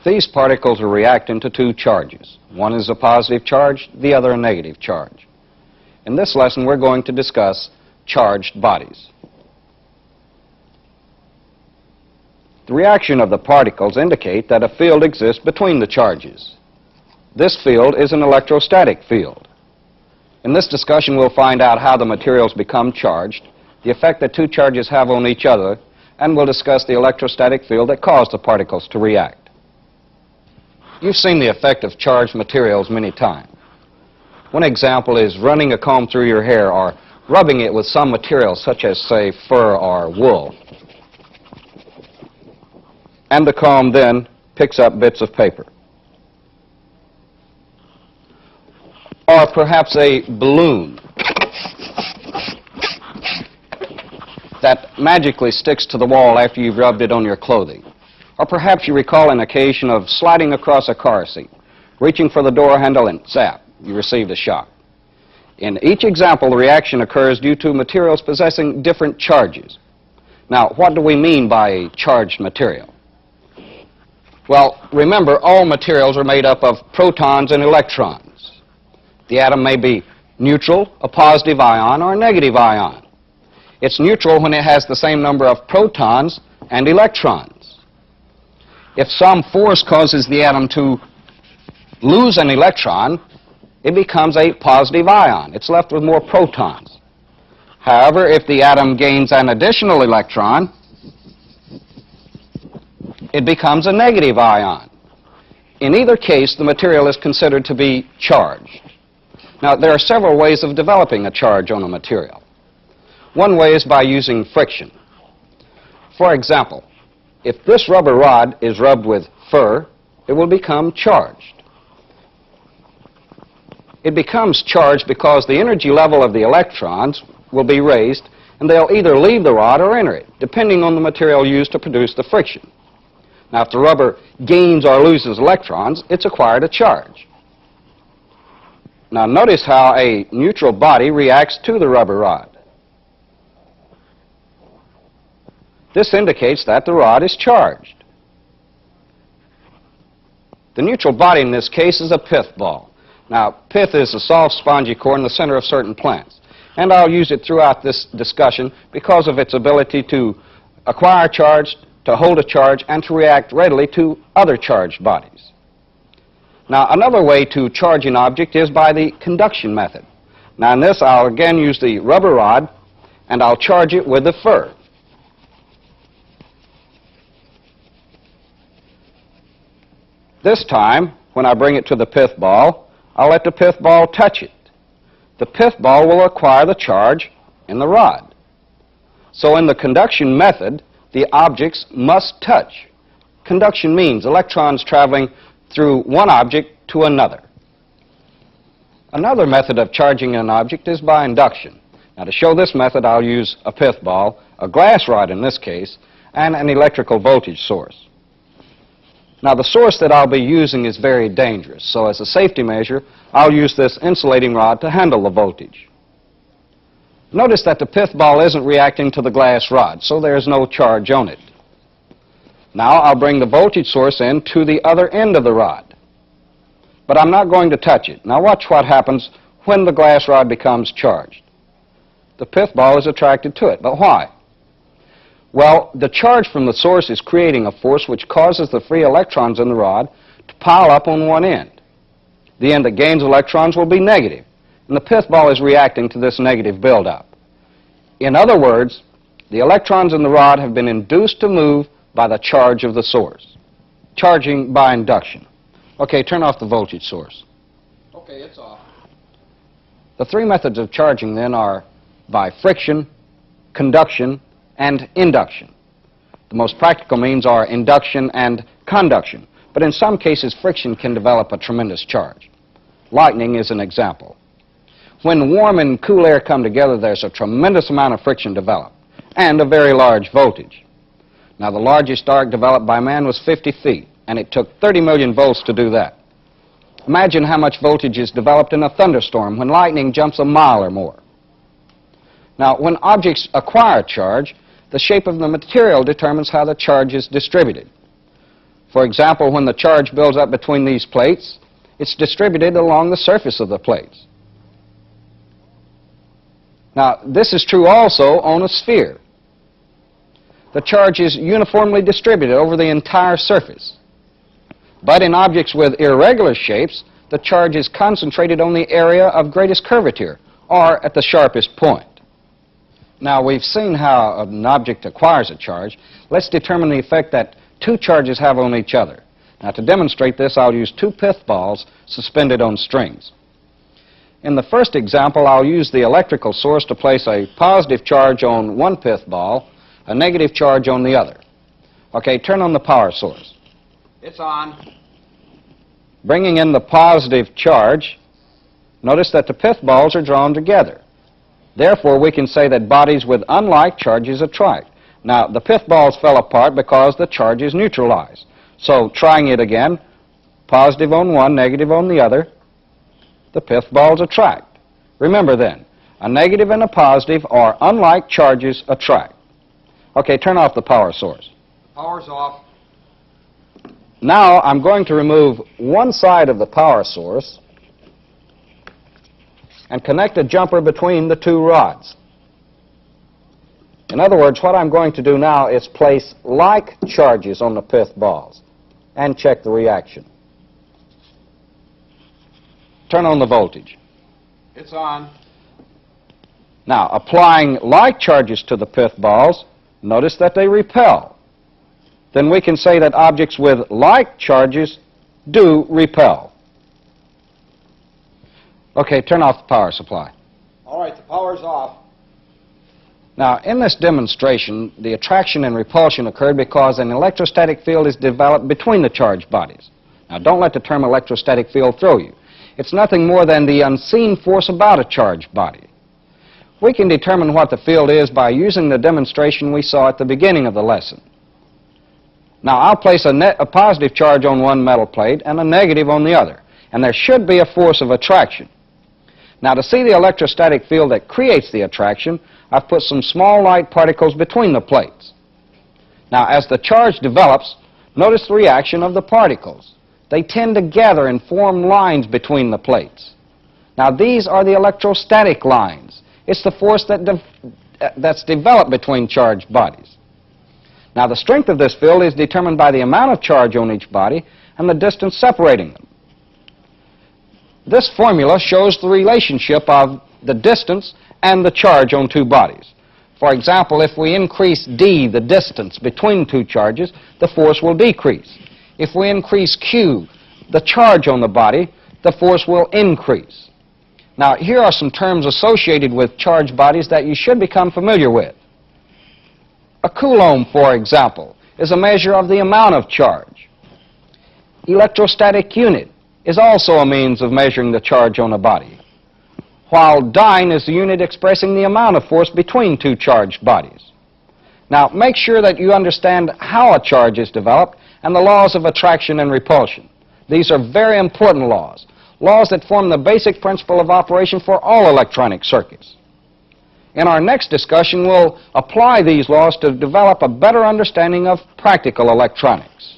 These particles are reacting to two charges. One is a positive charge, the other a negative charge. In this lesson, we're going to discuss charged bodies. The reaction of the particles indicate that a field exists between the charges. This field is an electrostatic field. In this discussion, we'll find out how the materials become charged, the effect that two charges have on each other, and we'll discuss the electrostatic field that caused the particles to react. You've seen the effect of charged materials many times. One example is running a comb through your hair or rubbing it with some material such as, say, fur or wool. And the comb then picks up bits of paper. Or perhaps a balloon that magically sticks to the wall after you've rubbed it on your clothing. Or perhaps you recall an occasion of sliding across a car seat, reaching for the door handle and zap, you received a shock. In each example, the reaction occurs due to materials possessing different charges. Now, what do we mean by a charged material? Well, remember, all materials are made up of protons and electrons. The atom may be neutral, a positive ion, or a negative ion. It's neutral when it has the same number of protons and electrons. If some force causes the atom to lose an electron, it becomes a positive ion. It's left with more protons. However, if the atom gains an additional electron, it becomes a negative ion. In either case, the material is considered to be charged. Now, there are several ways of developing a charge on a material. One way is by using friction. For example, if this rubber rod is rubbed with fur, it will become charged. It becomes charged because the energy level of the electrons will be raised, and they'll either leave the rod or enter it, depending on the material used to produce the friction. Now, if the rubber gains or loses electrons, it's acquired a charge. Now, notice how a neutral body reacts to the rubber rod. This indicates that the rod is charged. The neutral body in this case is a pith ball. Now, pith is a soft, spongy core in the center of certain plants, and I'll use it throughout this discussion because of its ability to acquire charge, to hold a charge, and to react readily to other charged bodies. Now, another way to charge an object is by the conduction method. Now, in this, I'll again use the rubber rod, and I'll charge it with the fur. This time, when I bring it to the pith ball, I'll let the pith ball touch it. The pith ball will acquire the charge in the rod. So in the conduction method, the objects must touch. Conduction means electrons traveling through one object to another. Another method of charging an object is by induction. Now, to show this method, I'll use a pith ball, a glass rod in this case, and an electrical voltage source. Now, the source that I'll be using is very dangerous, so as a safety measure, I'll use this insulating rod to handle the voltage. Notice that the pith ball isn't reacting to the glass rod, so there's no charge on it. Now, I'll bring the voltage source in to the other end of the rod, but I'm not going to touch it. Now, watch what happens when the glass rod becomes charged. The pith ball is attracted to it, but why? Well, the charge from the source is creating a force which causes the free electrons in the rod to pile up on one end. The end that gains electrons will be negative, and the pith ball is reacting to this negative buildup. In other words, the electrons in the rod have been induced to move by the charge of the source. Charging by induction. Okay, turn off the voltage source. Okay, it's off. The three methods of charging then are by friction, conduction, and induction. The most practical means are induction and conduction, but in some cases friction can develop a tremendous charge. Lightning is an example. When warm and cool air come together, there's a tremendous amount of friction developed, and a very large voltage. Now, the largest arc developed by man was 50 feet, and it took 30 million volts to do that. Imagine how much voltage is developed in a thunderstorm when lightning jumps a mile or more. Now, when objects acquire charge, the shape of the material determines how the charge is distributed. For example, when the charge builds up between these plates, it's distributed along the surface of the plates. Now, this is true also on a sphere. The charge is uniformly distributed over the entire surface. But in objects with irregular shapes, the charge is concentrated on the area of greatest curvature, or at the sharpest point. Now, we've seen how an object acquires a charge. Let's determine the effect that two charges have on each other. Now, to demonstrate this, I'll use two pith balls suspended on strings. In the first example, I'll use the electrical source to place a positive charge on one pith ball, a negative charge on the other. Okay, turn on the power source. It's on. Bringing in the positive charge, notice that the pith balls are drawn together. Therefore, we can say that bodies with unlike charges attract. Now, the pith balls fell apart because the charge is neutralized. So, trying it again, positive on one, negative on the other, the pith balls attract. Remember then, a negative and a positive or unlike charges attract. Okay, turn off the power source. Power's off. Now, I'm going to remove one side of the power source and connect a jumper between the two rods. In other words, what I'm going to do now is place like charges on the pith balls and check the reaction. Turn on the voltage. It's on. Now, applying like charges to the pith balls, notice that they repel. Then we can say that objects with like charges do repel. Okay, turn off the power supply. All right, the power's off. Now, in this demonstration, the attraction and repulsion occurred because an electrostatic field is developed between the charged bodies. Now, don't let the term electrostatic field throw you. It's nothing more than the unseen force about a charged body. We can determine what the field is by using the demonstration we saw at the beginning of the lesson. Now, I'll place a positive charge on one metal plate and a negative on the other, and there should be a force of attraction. Now, to see the electrostatic field that creates the attraction, I've put some small light particles between the plates. Now, as the charge develops, notice the reaction of the particles. They tend to gather and form lines between the plates. Now, these are the electrostatic lines. It's the force that's developed between charged bodies. Now, the strength of this field is determined by the amount of charge on each body and the distance separating them. This formula shows the relationship of the distance and the charge on two bodies. For example, if we increase d, the distance between two charges, the force will decrease. If we increase q, the charge on the body, the force will increase. Now, here are some terms associated with charged bodies that you should become familiar with. A coulomb, for example, is a measure of the amount of charge. Electrostatic unit is also a means of measuring the charge on a body, while dyne is the unit expressing the amount of force between two charged bodies. Now, make sure that you understand how a charge is developed and the laws of attraction and repulsion. These are very important laws, laws that form the basic principle of operation for all electronic circuits. In our next discussion, we'll apply these laws to develop a better understanding of practical electronics.